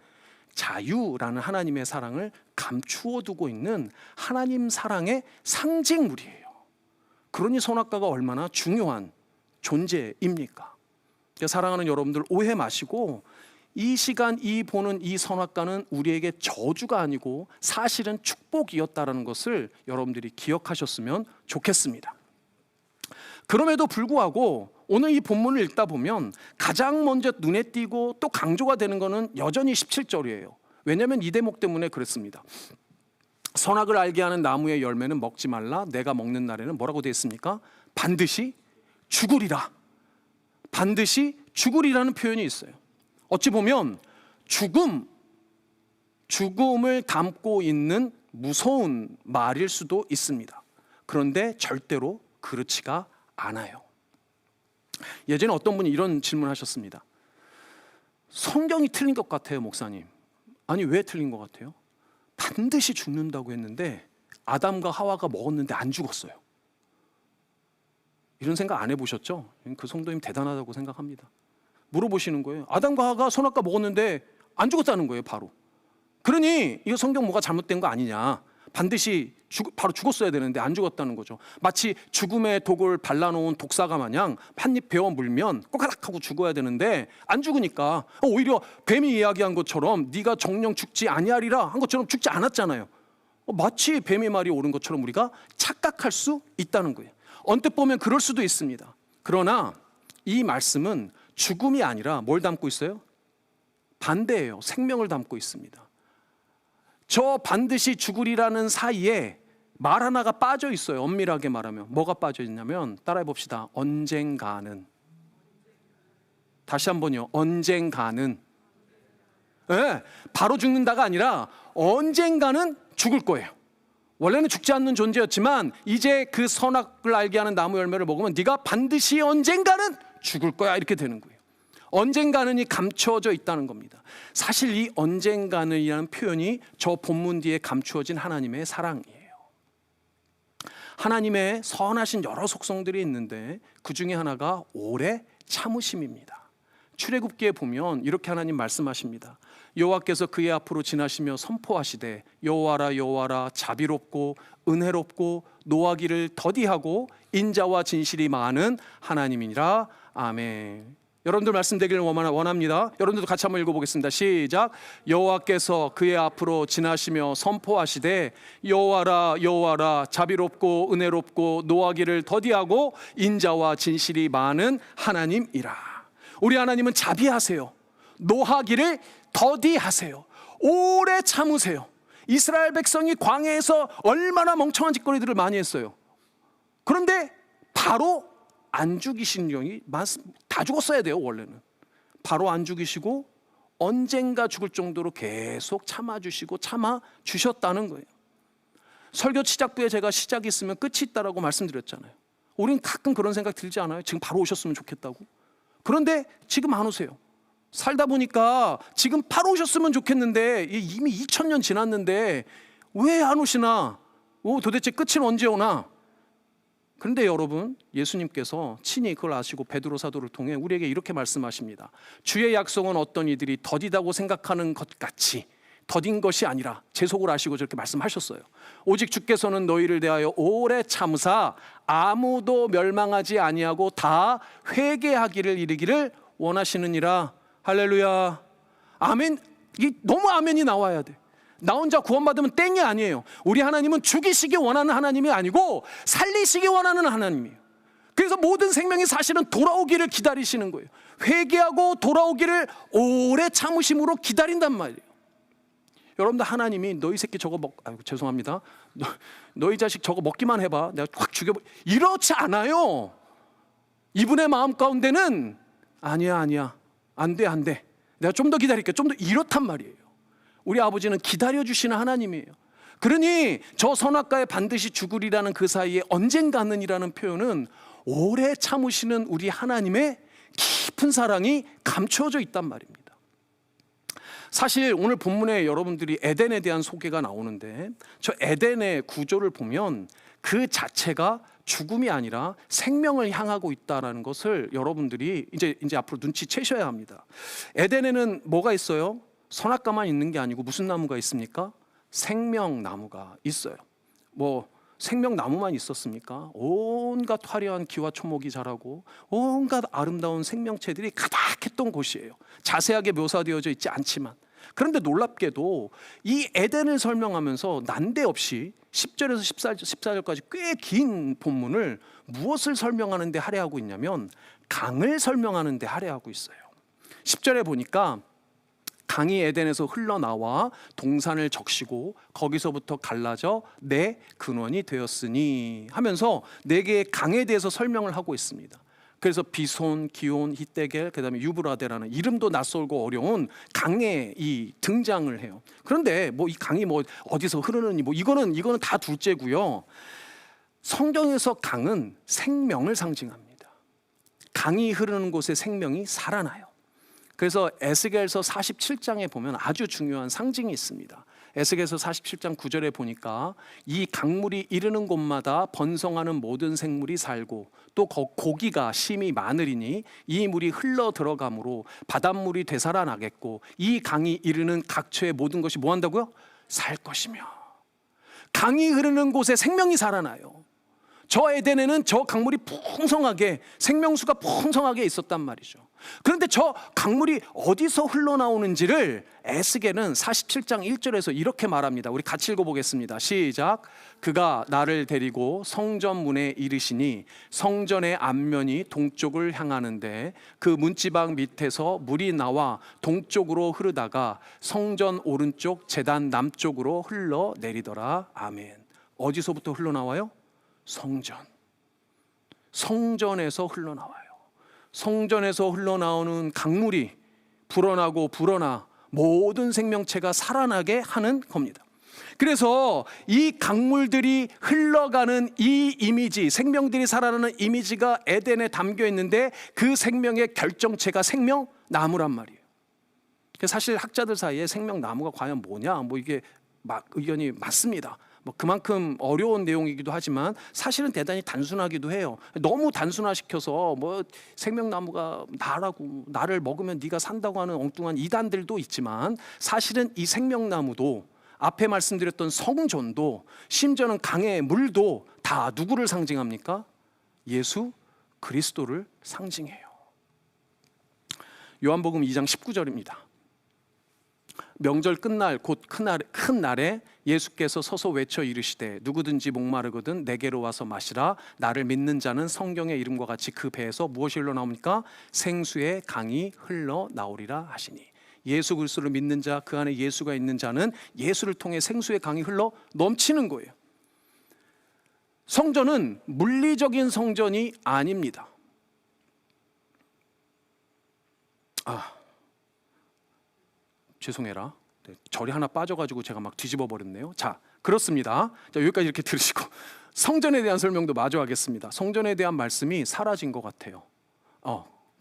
자유라는 하나님의 사랑을 감추어 두고 있는 하나님 사랑의 상징물이에요. 그러니 선악과가 얼마나 중요한 존재입니까? 사랑하는 여러분들, 오해 마시고, 이 시간 이 보는 이 선악과는 우리에게 저주가 아니고 사실은 축복이었다는 것을 여러분들이 기억하셨으면 좋겠습니다. 그럼에도 불구하고 오늘 이 본문을 읽다 보면 가장 먼저 눈에 띄고 또 강조가 되는 것은 여전히 17절이에요. 왜냐하면 이 대목 때문에 그랬습니다. 선악을 알게 하는 나무의 열매는 먹지 말라. 내가 먹는 날에는 뭐라고 되어 있습니까? 반드시 죽으리라. 반드시 죽으리라는 표현이 있어요. 어찌 보면 죽음을 담고 있는 무서운 말일 수도 있습니다. 그런데 절대로 그렇지가 않아요. 예전에 어떤 분이 이런 질문을 하셨습니다. 성경이 틀린 것 같아요, 목사님. 아니, 왜 틀린 것 같아요? 반드시 죽는다고 했는데 아담과 하와가 먹었는데 안 죽었어요. 이런 생각 안 해보셨죠? 그 성도님 대단하다고 생각합니다. 물어보시는 거예요. 아담과 하와가 선악과 먹었는데 안 죽었다는 거예요, 바로. 그러니 이거 성경 뭐가 잘못된 거 아니냐, 반드시 바로 죽었어야 되는데 안 죽었다는 거죠. 마치 죽음의 독을 발라놓은 독사가 마냥 한 입 베어 물면 꼬까닥 하고 죽어야 되는데 안 죽으니까, 오히려 뱀이 이야기한 것처럼 네가 정령 죽지 아니하리라 한 것처럼 죽지 않았잖아요. 마치 뱀의 말이 옳은 것처럼 우리가 착각할 수 있다는 거예요. 언뜻 보면 그럴 수도 있습니다. 그러나 이 말씀은 죽음이 아니라 뭘 담고 있어요? 반대예요. 생명을 담고 있습니다. 저 반드시 죽으리라는 사이에 말 하나가 빠져 있어요. 엄밀하게 말하면 뭐가 빠져 있냐면, 따라해 봅시다. 언젠가는. 다시 한번요. 언젠가는. 네, 바로 죽는다가 아니라 언젠가는 죽을 거예요. 원래는 죽지 않는 존재였지만 이제 그 선악을 알게 하는 나무 열매를 먹으면 네가 반드시 언젠가는 죽을 거야, 이렇게 되는 거예요. 언젠가는이 감추어져 있다는 겁니다. 사실 이 언젠가는이라는 표현이 저 본문 뒤에 감추어진 하나님의 사랑이에요. 하나님의 선하신 여러 속성들이 있는데 그 중에 하나가 오래 참으심입니다. 출애굽기에 보면 이렇게 하나님 말씀하십니다. 여호와께서 그의 앞으로 지나시며 선포하시되 여호와라 여호와라 자비롭고 은혜롭고 노하기를 더디하고 인자와 진실이 많은 하나님이니라. 아멘. 여러분들 말씀되기를 원합니다. 여러분들도 같이 한번 읽어보겠습니다. 시작. 여호와께서 그의 앞으로 지나시며 선포하시되 여호와라 여호와라 자비롭고 은혜롭고 노하기를 더디하고 인자와 진실이 많은 하나님이라. 우리 하나님은 자비하세요. 노하기를 더디하세요. 오래 참으세요. 이스라엘 백성이 광야에서 얼마나 멍청한 짓거리들을 많이 했어요. 그런데 바로 안 죽이신 경이 다 죽었어야 돼요. 원래는 바로 안 죽이시고 언젠가 죽을 정도로 계속 참아주시고 참아주셨다는 거예요. 설교 시작부에 제가 시작이 있으면 끝이 있다라고 말씀드렸잖아요. 우린 가끔 그런 생각 들지 않아요? 지금 바로 오셨으면 좋겠다고. 그런데 지금 안 오세요. 살다 보니까 지금 바로 오셨으면 좋겠는데 이미 2000년 지났는데 왜 안 오시나? 도대체 끝은 언제 오나? 그런데 여러분, 예수님께서 친히 그걸 아시고 베드로 사도를 통해 우리에게 이렇게 말씀하십니다. 주의 약속은 어떤 이들이 더디다고 생각하는 것 같이 더딘 것이 아니라, 제 속을 아시고 저렇게 말씀하셨어요. 오직 주께서는 너희를 대하여 오래 참으사 아무도 멸망하지 아니하고 다 회개하기를 이르기를 원하시느니라. 할렐루야. 아멘. 너무 아멘이 나와야 돼. 나 혼자 구원받으면 땡이 아니에요. 우리 하나님은 죽이시기 원하는 하나님이 아니고 살리시기 원하는 하나님이에요. 그래서 모든 생명이 사실은 돌아오기를 기다리시는 거예요. 회개하고 돌아오기를 오래 참으심으로 기다린단 말이에요. 여러분들, 하나님이 너희 새끼 저거 죄송합니다. 너희 자식 저거 먹기만 해봐, 내가 확 죽여버. 이렇지 않아요. 이분의 마음 가운데는 아니야 안 돼 내가 좀 더 기다릴게, 좀 더, 이렇단 말이에요. 우리 아버지는 기다려주시는 하나님이에요. 그러니 저 선악과에 반드시 죽으리라는 그 사이에 언젠가는이라는 표현은 오래 참으시는 우리 하나님의 깊은 사랑이 감추어져 있단 말입니다. 사실 오늘 본문에 여러분들이 에덴에 대한 소개가 나오는데, 저 에덴의 구조를 보면 그 자체가 죽음이 아니라 생명을 향하고 있다는 것을 여러분들이 이제 앞으로 눈치채셔야 합니다. 에덴에는 뭐가 있어요? 선악과만 있는 게 아니고 무슨 나무가 있습니까? 생명나무가 있어요. 생명나무만 있었습니까? 온갖 화려한 기와 초목이 자라고 온갖 아름다운 생명체들이 가득했던 곳이에요. 자세하게 묘사되어져 있지 않지만. 그런데 놀랍게도 이 에덴을 설명하면서 난데없이 10절에서 14절까지 꽤 긴 본문을 무엇을 설명하는 데 할애하고 있냐면 강을 설명하는 데 할애하고 있어요. 10절에 보니까 강이 에덴에서 흘러나와 동산을 적시고 거기서부터 갈라져 내 근원이 되었으니 하면서 네 개의 강에 대해서 설명을 하고 있습니다. 그래서 비손, 기온, 히데겔, 그다음에 유브라데라는 이름도 낯설고 어려운 강에 이 등장을 해요. 그런데 이 강이 어디서 흐르느니 이거는 다 둘째고요. 성경에서 강은 생명을 상징합니다. 강이 흐르는 곳에 생명이 살아나요. 그래서 에스겔서 47장에 보면 아주 중요한 상징이 있습니다. 에스겔서 47장 9절에 보니까 이 강물이 이르는 곳마다 번성하는 모든 생물이 살고 또 고기가 심이 많으리니 이 물이 흘러 들어가므로 바닷물이 되살아나겠고 이 강이 이르는 각처의 모든 것이 뭐 한다고요? 살 것이며. 강이 흐르는 곳에 생명이 살아나요. 저 에덴에는 저 강물이 풍성하게, 생명수가 풍성하게 있었단 말이죠. 그런데 저 강물이 어디서 흘러나오는지를 에스겔은 47장 1절에서 이렇게 말합니다. 우리 같이 읽어보겠습니다. 시작. 그가 나를 데리고 성전 문에 이르시니 성전의 앞면이 동쪽을 향하는데 그 문지방 밑에서 물이 나와 동쪽으로 흐르다가 성전 오른쪽 제단 남쪽으로 흘러내리더라. 아멘. 어디서부터 흘러나와요? 성전에서 흘러나와요. 성전에서 흘러나오는 강물이 불어나 모든 생명체가 살아나게 하는 겁니다. 그래서 이 강물들이 흘러가는 이 이미지, 생명들이 살아나는 이미지가 에덴에 담겨 있는데 그 생명의 결정체가 생명나무란 말이에요. 사실 학자들 사이에 생명나무가 과연 뭐냐, 이게 의견이 맞습니다. 그만큼 어려운 내용이기도 하지만 사실은 대단히 단순하기도 해요. 너무 단순화시켜서 생명나무가 나를 먹으면 네가 산다고 하는 엉뚱한 이단들도 있지만, 사실은 이 생명나무도 앞에 말씀드렸던 성전도 심지어는 강의 물도 다 누구를 상징합니까? 예수 그리스도를 상징해요. 요한복음 2장 19절입니다. 명절 끝날 곧 큰 날에 예수께서 서서 외쳐 이르시되 누구든지 목마르거든 내게로 와서 마시라. 나를 믿는 자는 성경의 이름과 같이 그 배에서 무엇이 흘러나옵니까? 생수의 강이 흘러나오리라 하시니, 예수 그리스도를 믿는 자, 그 안에 예수가 있는 자는 예수를 통해 생수의 강이 흘러 넘치는 거예요. 성전은 물리적인 성전이 아닙니다. 죄송해라. 절이 하나 빠져가지고 제가 막 뒤집어 버렸네요. 자, 그렇습니다. 자, 여기까지 이렇게 들으시고 성전에 대한 설명도 마저 하겠습니다. 성전에 대한 말씀이 사라진 것 같아요.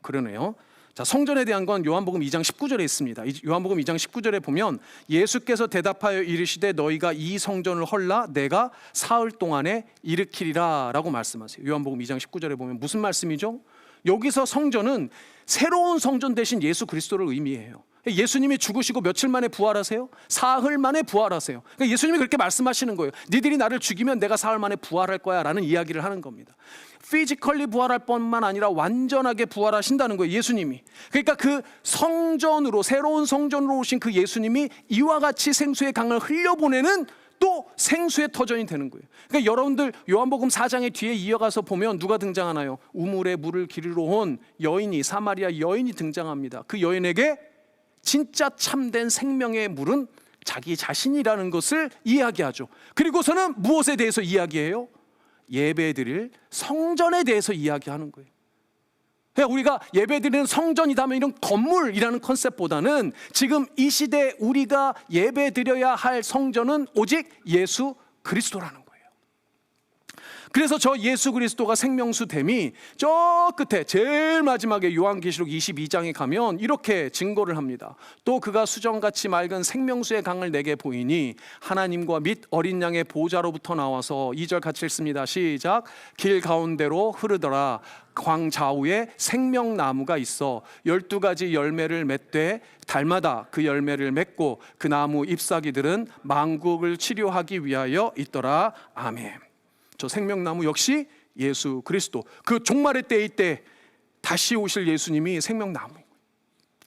그러네요. 자, 성전에 대한 건 요한복음 2장 19절에 있습니다. 요한복음 2장 19절에 보면 예수께서 대답하여 이르시되 너희가 이 성전을 헐라 내가 사흘 동안에 일으키리라 라고 말씀하세요. 요한복음 2장 19절에 보면 무슨 말씀이죠? 여기서 성전은 새로운 성전 대신 예수 그리스도를 의미해요. 예수님이 죽으시고 며칠 만에 부활하세요? 사흘 만에 부활하세요. 그러니까 예수님이 그렇게 말씀하시는 거예요. 니들이 나를 죽이면 내가 사흘 만에 부활할 거야 라는 이야기를 하는 겁니다. 피지컬리 부활할 뿐만 아니라 완전하게 부활하신다는 거예요, 예수님이. 그러니까 그 성전으로, 새로운 성전으로 오신 그 예수님이 이와 같이 생수의 강을 흘려보내는 또 생수의 터전이 되는 거예요. 그러니까 여러분들 요한복음 4장의 뒤에 이어가서 보면 누가 등장하나요? 우물에 물을 기르러 온 여인이, 사마리아 여인이 등장합니다. 그 여인에게 진짜 참된 생명의 물은 자기 자신이라는 것을 이야기하죠. 그리고서는 무엇에 대해서 이야기해요? 예배드릴 성전에 대해서 이야기하는 거예요. 그러니까 우리가 예배드리는 성전이라면 이런 건물이라는 컨셉보다는 지금 이 시대에 우리가 예배드려야 할 성전은 오직 예수 그리스도라는 거예요. 그래서 저 예수 그리스도가 생명수 댐이 저 끝에 제일 마지막에 요한계시록 22장에 가면 이렇게 증거를 합니다. 또 그가 수정같이 맑은 생명수의 강을 내게 보이니 하나님과 및 어린 양의 보좌로부터 나와서 2절 같이 읽습니다. 시작. 길 가운데로 흐르더라. 광 좌우에 생명나무가 있어 12가지 열매를 맺되 달마다 그 열매를 맺고 그 나무 잎사귀들은 만국을 치료하기 위하여 있더라. 아멘. 저 생명나무 역시 예수 그리스도, 그 종말의 때일 때 다시 오실 예수님이 생명나무예요.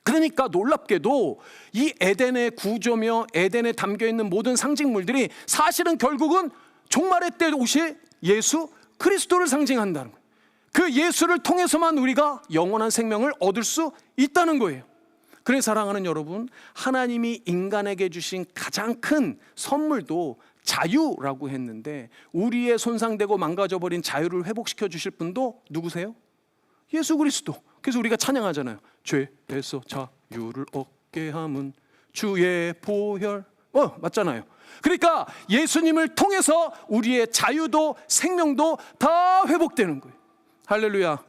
그러니까 놀랍게도 이 에덴의 구조며 에덴에 담겨있는 모든 상징물들이 사실은 결국은 종말의 때 오실 예수 그리스도를 상징한다는 거예요. 그 예수를 통해서만 우리가 영원한 생명을 얻을 수 있다는 거예요. 그래서 사랑하는 여러분, 하나님이 인간에게 주신 가장 큰 선물도 자유라고 했는데, 우리의 손상되고 망가져버린 자유를 회복시켜 주실 분도 누구세요? 예수 그리스도. 그래서 우리가 찬양하잖아요. 죄에서 자유를 얻게 함은 주의 보혈. 맞잖아요. 그러니까 예수님을 통해서 우리의 자유도 생명도 다 회복되는 거예요. 할렐루야.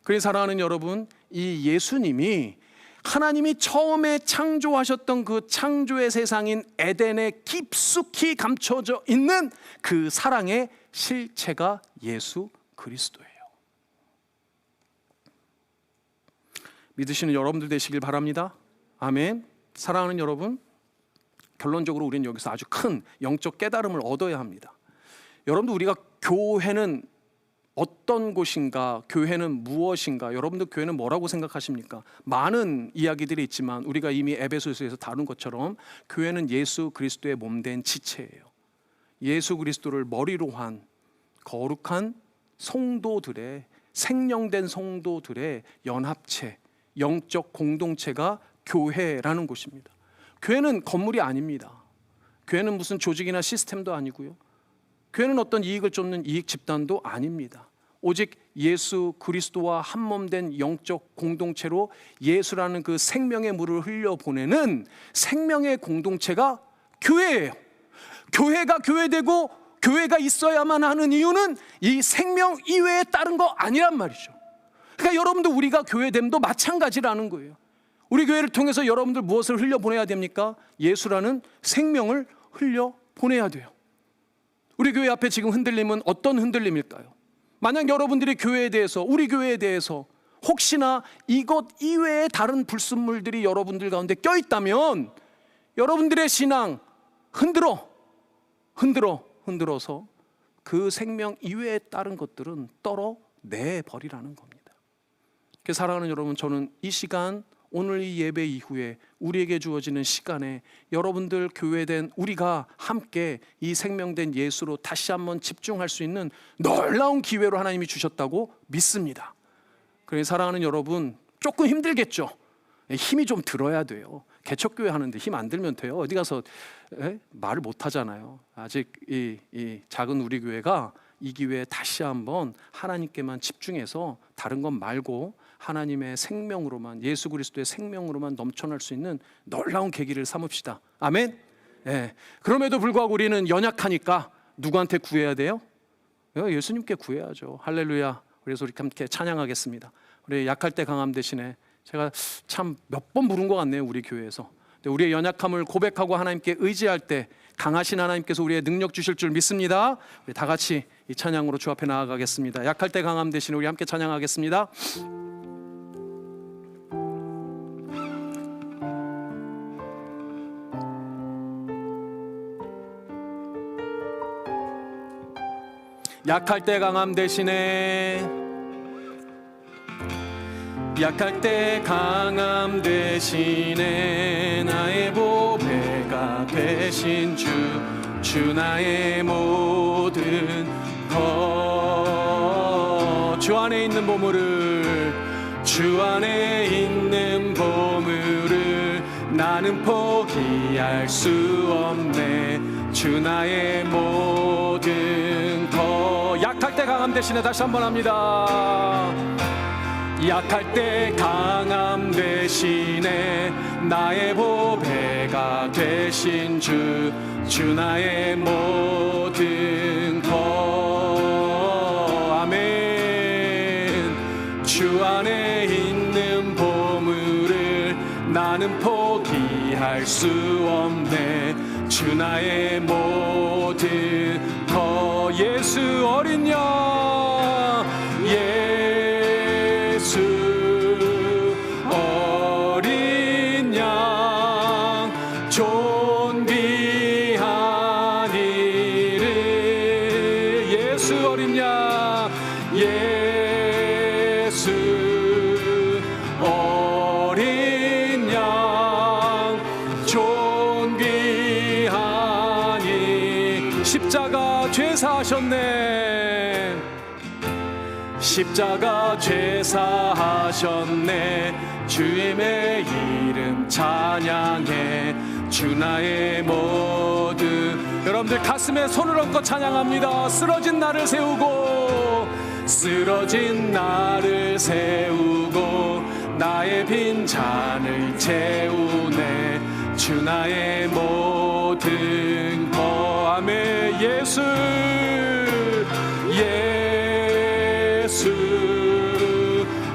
그래서 사랑하는 여러분, 이 예수님이 하나님이 처음에 창조하셨던 그 창조의 세상인 에덴에 깊숙이 감춰져 있는 그 사랑의 실체가 예수 그리스도예요. 믿으시는 여러분들 되시길 바랍니다. 아멘. 사랑하는 여러분, 결론적으로 우리는 여기서 아주 큰 영적 깨달음을 얻어야 합니다. 여러분들, 우리가 교회는 어떤 곳인가, 교회는 무엇인가, 여러분들 교회는 뭐라고 생각하십니까? 많은 이야기들이 있지만 우리가 이미 에베소서에서 다룬 것처럼 교회는 예수 그리스도의 몸된 지체예요. 예수 그리스도를 머리로 한 거룩한 성도들의, 생명된 성도들의 연합체, 영적 공동체가 교회라는 곳입니다. 교회는 건물이 아닙니다. 교회는 무슨 조직이나 시스템도 아니고요. 교회는 어떤 이익을 쫓는 이익 집단도 아닙니다. 오직 예수 그리스도와 한몸된 영적 공동체로 예수라는 그 생명의 물을 흘려보내는 생명의 공동체가 교회예요. 교회가 교회되고 교회가 있어야만 하는 이유는 이 생명 이외에 다른 거 아니란 말이죠. 그러니까 여러분들 우리가 교회됨도 마찬가지라는 거예요. 우리 교회를 통해서 여러분들 무엇을 흘려보내야 됩니까? 예수라는 생명을 흘려보내야 돼요. 우리 교회 앞에 지금 흔들림은 어떤 흔들림일까요? 만약 여러분들이 교회에 대해서, 우리 교회에 대해서 혹시나 이것 이외의 다른 불순물들이 여러분들 가운데 껴있다면 여러분들의 신앙 흔들어서 그 생명 이외에 다른 것들은 떨어내버리라는 겁니다. 그래서 사랑하는 여러분, 저는 이 시간, 오늘 이 예배 이후에 우리에게 주어지는 시간에 여러분들 교회된 우리가 함께 이 생명된 예수로 다시 한번 집중할 수 있는 놀라운 기회로 하나님이 주셨다고 믿습니다. 그래서 사랑하는 여러분, 조금 힘들겠죠. 힘이 좀 들어야 돼요. 개척교회 하는데 힘 안 들면 돼요? 어디 가서 말을 못 하잖아요. 아직 이 작은 우리 교회가 이 기회에 다시 한번 하나님께만 집중해서 다른 것 말고 하나님의 생명으로만, 예수 그리스도의 생명으로만 넘쳐날 수 있는 놀라운 계기를 삼읍시다. 아멘. 그럼에도 불구하고 우리는 연약하니까 누구한테 구해야 돼요? 예수님께 구해야죠. 할렐루야. 그래서 우리 함께 찬양하겠습니다. 우리 약할 때 강함 대신에, 제가 참 몇 번 부른 것 같네요, 우리 교회에서. 우리의 연약함을 고백하고 하나님께 의지할 때 강하신 하나님께서 우리의 능력 주실 줄 믿습니다. 우리 다 같이 이 찬양으로 주 앞에 나아가겠습니다. 약할 때 강함 대신에 우리 함께 찬양하겠습니다. 약할 때 강함 대신에, 약할 때 강함 대신에 나의 보배가 되신 주 나의 모든 것. 주 안에 있는 보물을, 주 안에 있는 보물을 나는 포기할 수 없네. 주 나의 모든 것. 약할 때 강함 대신에 다시 한번 합니다. 약할 때 강함 대신에 나의 보배가 되신 주 나의 모든 것. 아멘. 주 안에 있는 보물을 나는 포기할 수 없네. 주 나의 모든 것. 예수 어린 양, 예수 어린 양, 존귀한 이름. 예수 어린 양, 예수 어린 양, 존귀한 이. 십자가 죄사하셨네. 십자가 죄사하셨네. 주님의 이름 찬양해. 주 나의 모든. 여러분들 가슴에 손을 얹고 찬양합니다. 쓰러진 나를 세우고, 쓰러진 나를 세우고 나의 빈 잔을 채우네. 주 나의 모든 것. 아멘. 예수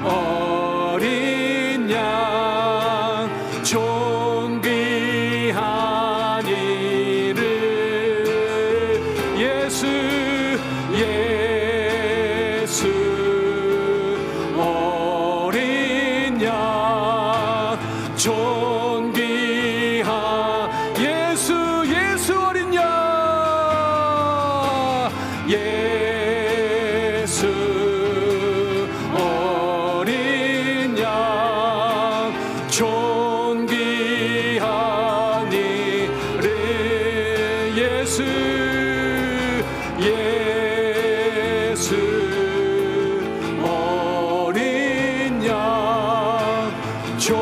어린 양, 존귀한 이름. 예수 어린 양, 존귀한 예수 어린 양, 예수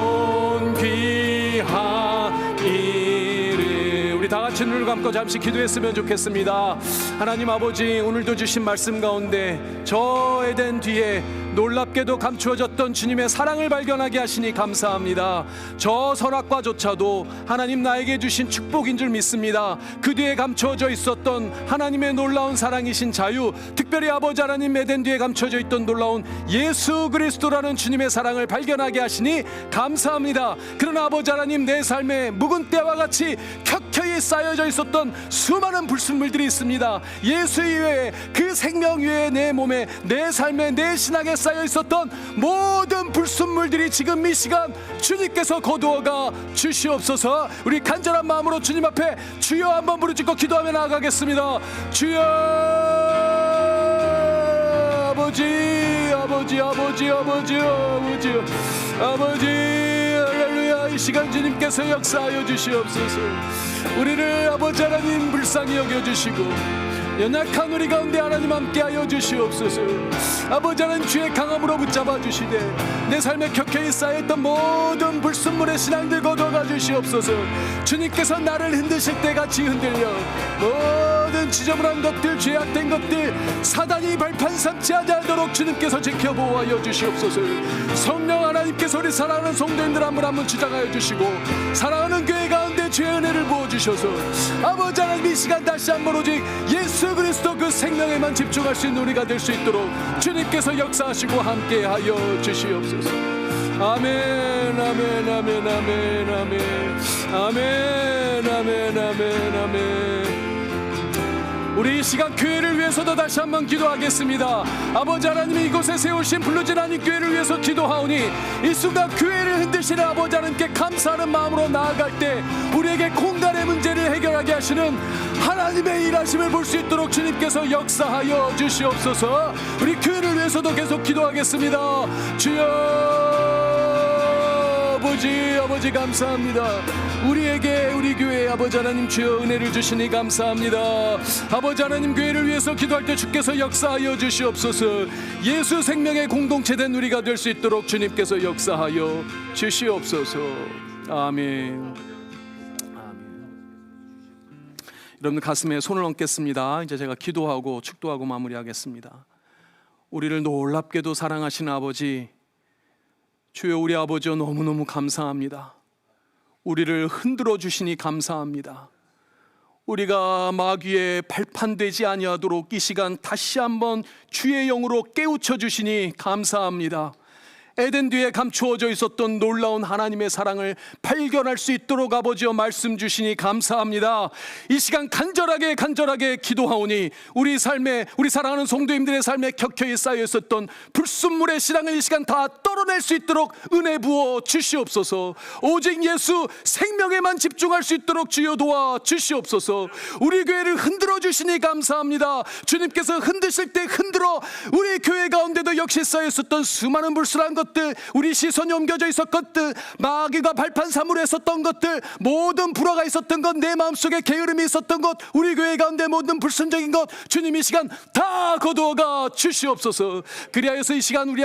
온 귀한 이름. 우리 다 같이 눈을 감고 잠시 기도했으면 좋겠습니다. 하나님 아버지, 오늘도 주신 말씀 가운데 저 에덴 뒤에 놀랍게도 감추어졌던 주님의 사랑을 발견하게 하시니 감사합니다. 저 선악과조차도 하나님 나에게 주신 축복인 줄 믿습니다. 그 뒤에 감추어져 있었던 하나님의 놀라운 사랑이신 자유, 특별히 아버지 하나님 에덴 뒤에 감춰져 있던 놀라운 예수 그리스도라는 주님의 사랑을 발견하게 하시니 감사합니다. 그러나 아버지 하나님, 내 삶에 묵은 때와 같이 켜켜이 쌓여져 있었던 수많은 불순물들이 있습니다. 예수 이외에, 그 생명 이외에 내 몸에, 내 삶에, 내 신앙에 쌓여 있었던 모든 불순물들이 지금 이 시간 주님께서 거두어가 주시옵소서. 우리 간절한 마음으로 주님 앞에 주여 한번 부르짖고 기도하며 나아가겠습니다. 주여, 아버지, 아버지, 아버지, 아버지, 아버지, 아버지, 할렐루야. 이 시간 주님께서 역사하여 주시옵소서. 우리를 아버지 하나님 불쌍히 여겨주시고 연약한 우리 가운데 하나님 함께하여 주시옵소서. 아버지 하나님 주의 강함으로 붙잡아 주시되 내 삶에 켜켜이 쌓여있던 모든 불순물의 신앙들 거둬가 주시옵소서. 주님께서 나를 흔드실 때 같이 흔들려 모든 지저분한 것들, 죄악된 것들, 사단이 발판 삼지 않도록 주님께서 지켜보호하여 주시옵소서. 성령 하나님께서 우리 사랑하는 성도님들 한 분 한 분 주장하여 주시고 사랑하는 교회 가운데 주의 은혜를 부어주셔서 아버지 하나님 이 시간 다시 한번 오직 예수 그리스도 그 생명에만 집중할 수 있는 우리가 될 수 있도록 주님께서 역사하시고 함께하여 주시옵소서. 아멘, 아멘, 아멘, 아멘, 아멘, 아멘, 아멘, 아멘, 아멘. 우리 이 시간 교회를 위해서도 다시 한번 기도하겠습니다. 아버지 하나님이 이곳에 세우신 부르짖은 하나님 교회를 위해서 기도하오니 이 순간 교회를 흔드시는 아버지 하나님께 감사하는 마음으로 나아갈 때 우리에게 공간의 문제를 해결하게 하시는 하나님의 일하심을 볼 수 있도록 주님께서 역사하여 주시옵소서. 우리 교회를 위해서도 계속 기도하겠습니다. 주여, 아버지 감사합니다. 우리에게, 우리 교회 아버지 하나님 주여 은혜를 주시니 감사합니다. 아버지 하나님 교회를 위해서 기도할 때 주께서 역사하여 주시옵소서. 예수 생명의 공동체된 우리가 될 수 있도록 주님께서 역사하여 주시옵소서. 아멘. 여러분 가슴에 손을 얹겠습니다. 이제 제가 기도하고 축도하고 마무리하겠습니다. 우리를 놀랍게도 사랑하시는 아버지, 주여 우리 아버지여 너무너무 감사합니다. 우리를 흔들어 주시니 감사합니다. 우리가 마귀의 발판되지 아니하도록 이 시간 다시 한번 주의 영으로 깨우쳐 주시니 감사합니다. 에덴 뒤에 감추어져 있었던 놀라운 하나님의 사랑을 발견할 수 있도록 아버지여 말씀 주시니 감사합니다. 이 시간 간절하게 기도하오니 우리 삶에, 우리 사랑하는 성도님들의 삶에 켜켜이 쌓여 있었던 불순물의 신앙을 이 시간 다 떨어낼 수 있도록 은혜 부어 주시옵소서. 오직 예수 생명에만 집중할 수 있도록 주여 도와 주시옵소서. 우리 교회를 흔들어 주시니 감사합니다. 주님께서 흔드실 때 흔들어 우리 교회 가운데도 역시 쌓여 있었던 수많은 불순한 것들, 우리 시선이 옮겨져 있었던 것들, 마귀가 발판 삼으로 했었던 것들, 모든 불화가 있었던 것, 내 마음속에 게으름이 있었던 것, 우리 교회 가운데 모든 불순적인 것 주님 이 시간 다 거두어가 주시옵소서. 그리하여서 이 시간 우리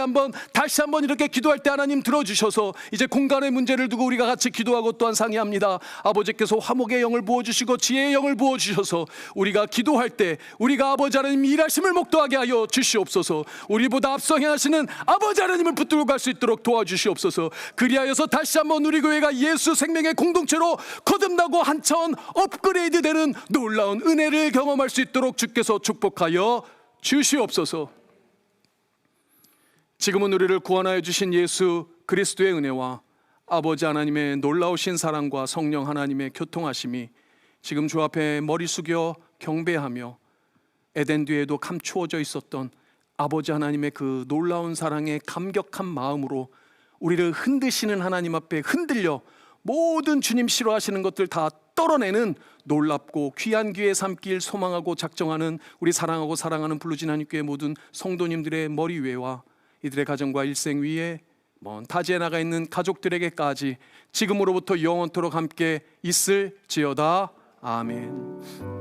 다시 한번 이렇게 기도할 때 하나님 들어주셔서 이제 공간의 문제를 두고 우리가 같이 기도하고 또한 상의합니다. 아버지께서 화목의 영을 부어주시고 지혜의 영을 부어주셔서 우리가 기도할 때 우리가 아버지 하나님 일하심을 목도하게 하여 주시옵소서. 우리보다 앞서 행하시는 아버지 하나님을 붙들고 갈 수 있도록 도와주시옵소서. 그리하여서 다시 한번 우리 교회가 예수 생명의 공동체로 거듭나고 한 차원 업그레이드 되는 놀라운 은혜를 경험할 수 있도록 주께서 축복하여 주시옵소서. 지금은 우리를 구원하여 주신 예수 그리스도의 은혜와 아버지 하나님의 놀라우신 사랑과 성령 하나님의 교통하심이 지금 주 앞에 머리 숙여 경배하며 에덴 뒤에도 감추어져 있었던 아버지 하나님의 그 놀라운 사랑에 감격한 마음으로 우리를 흔드시는 하나님 앞에 흔들려 모든 주님 싫어하시는 것들 다 떨어내는 놀랍고 귀한 기회 삼길 소망하고 작정하는 우리 사랑하고 사랑하는 부르짖는 하나님 교회 모든 성도님들의 머리 위에와 이들의 가정과 일생 위에 먼 타지에 나가 있는 가족들에게까지 지금으로부터 영원토록 함께 있을지어다. 아멘.